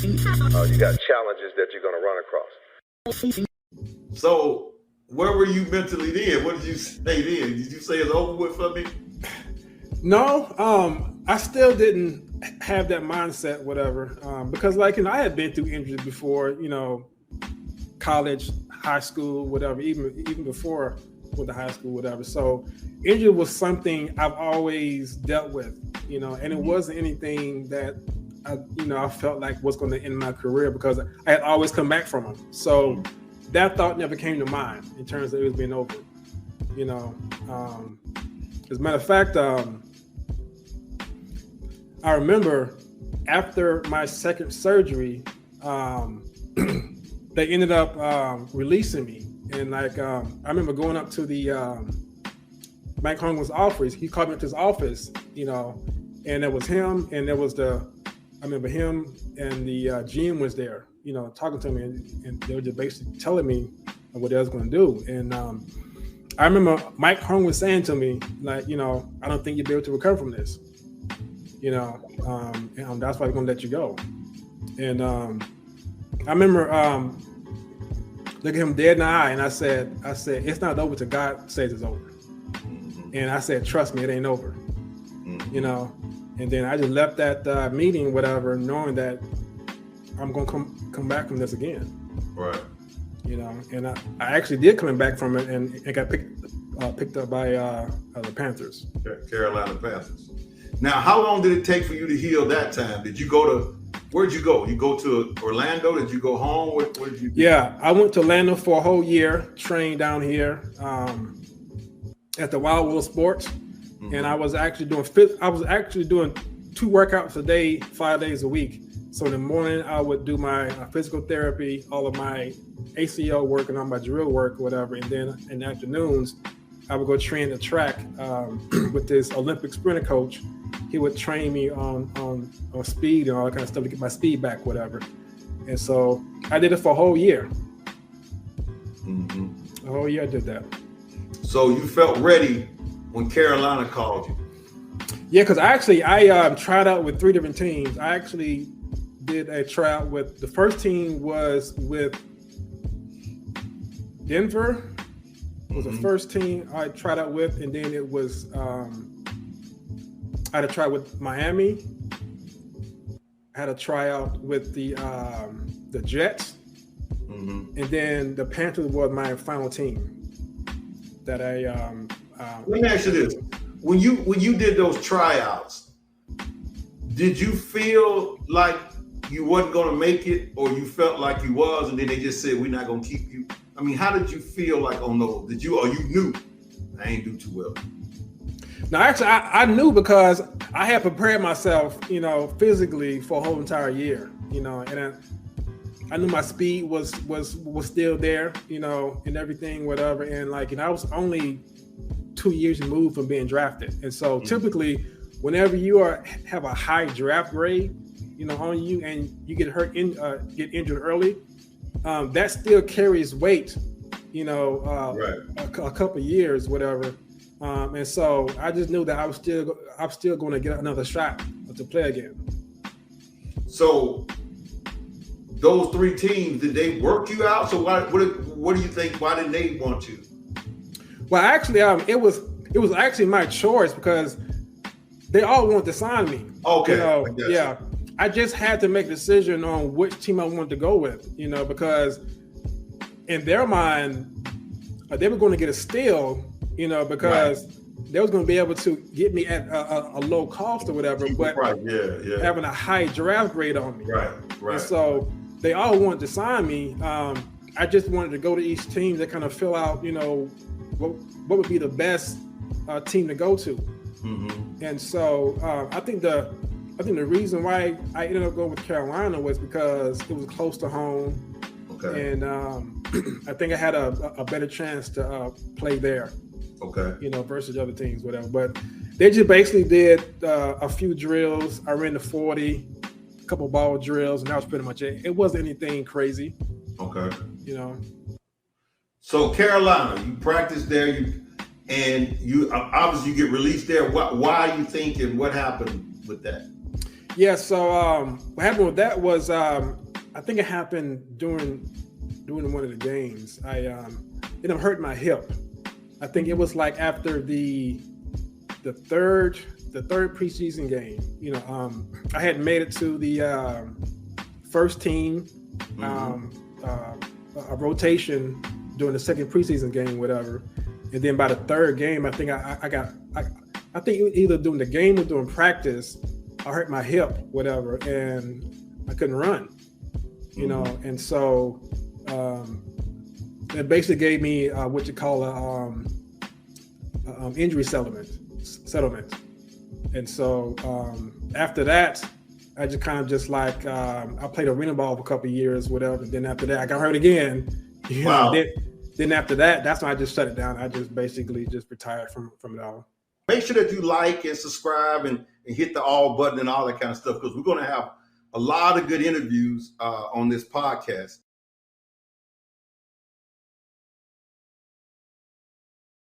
You got challenges that you're going to run across. So where were you mentally then? What did you say then? Did you say it's over with for me? No, I still didn't have that mindset, whatever, because like, I had been through injuries before, college, high school, whatever, even before with the high school, whatever. So injury was something I've always dealt with, and it wasn't anything that I felt like was going to end my career because I had always come back from them. So that thought never came to mind in terms of it was being over, as a matter of fact, I remember after my second surgery, they ended up releasing me. And I remember going up to the Mike Holmgren's office. He called me up to his office, and it was him, and there was I remember him and the GM was there, talking to me, and they were just basically telling me what they was going to do. And I remember Mike Holmgren was saying to me, like, I don't think you'll be able to recover from this. And that's why I'm going to let you go. And I remember looking him dead in the eye, and I said, it's not over till God says it's over. And I said, trust me, it ain't over. And then I just left that meeting, whatever, knowing that I'm going to come back from this again. Right. And I actually did come back from it, and it got picked up by the Panthers. Carolina Panthers. Now, how long did it take for you to heal that time? Did you go to, where'd you go? You go to Orlando? Did you go home? Where did you do? Yeah, I went to Orlando for a whole year, trained down here at the Wild World Sports. And I was actually doing 2 workouts a day, 5 days a week. So in the morning, I would do my physical therapy, all of my ACL work and all my drill work, whatever. And then in the afternoons, I would go train the track with this Olympic sprinter coach. He would train me on speed and all that kind of stuff to get my speed back, whatever. And so I did it for a whole year. A whole year I did that. So you felt ready when Carolina called you? Yeah, because I tried out with 3 different teams. I actually did a tryout with, the first team was with Denver. Was the first team I tried out with, and then it was I had a try with Miami. I had a tryout with the Jets, and then the Panthers was my final team. That let me ask you this: when you did those tryouts, did you feel like you wasn't going to make it, or you felt like you was, and then they just said we're not going to keep you? I mean, how did you feel like on those? Did you, or you knew I ain't do too well? No, actually, I knew because I had prepared myself, physically for a whole entire year, and I knew my speed was still there, and everything, whatever. And I was only 2 years removed from being drafted, and so typically, whenever you have a high draft grade, on you, and you get hurt, get injured early. That still carries weight, right. a couple of years, whatever. And so I just knew that I'm still going to get another shot to play again. So those 3 teams, did they work you out? So what do you think? Why didn't they want you? Well, actually, it was actually my choice because they all wanted to sign me. Okay. Yeah. I just had to make a decision on which team I wanted to go with, because in their mind, they were going to get a steal, because they was going to be able to get me at a low cost or whatever, but having a high draft grade on me. Right. And so they all wanted to sign me. I just wanted to go to each team to kind of fill out, what would be the best team to go to. And so I think the reason why I ended up going with Carolina was because it was close to home. Okay. And I think I had a better chance to play there. Okay. Versus other teams, whatever. But they just basically did a few drills. I ran the 40, a couple ball drills, and that was pretty much it. It wasn't anything crazy. Okay. So Carolina, you practiced there, and you obviously you get released there. Why you think, and what happened with that? Yeah. So what happened with that was I think it happened during one of the games. I it hurt my hip. I think it was like after the third preseason game. You know, I had made it to the first team, a rotation during the second preseason game, whatever. And then by the third game, I think I think either doing the game or doing practice, I hurt my hip, whatever, and I couldn't run. You know, and so it basically gave me what you call a injury settlement. And so after that, I just kind of just like I played arena ball for a couple of years, whatever. And then after that, I got hurt again. You know, then after that, that's when I just shut it down. I just basically just retired from it all. Make sure that you like and subscribe and hit the all button and all that kind of stuff, because we're going to have a lot of good interviews on this podcast.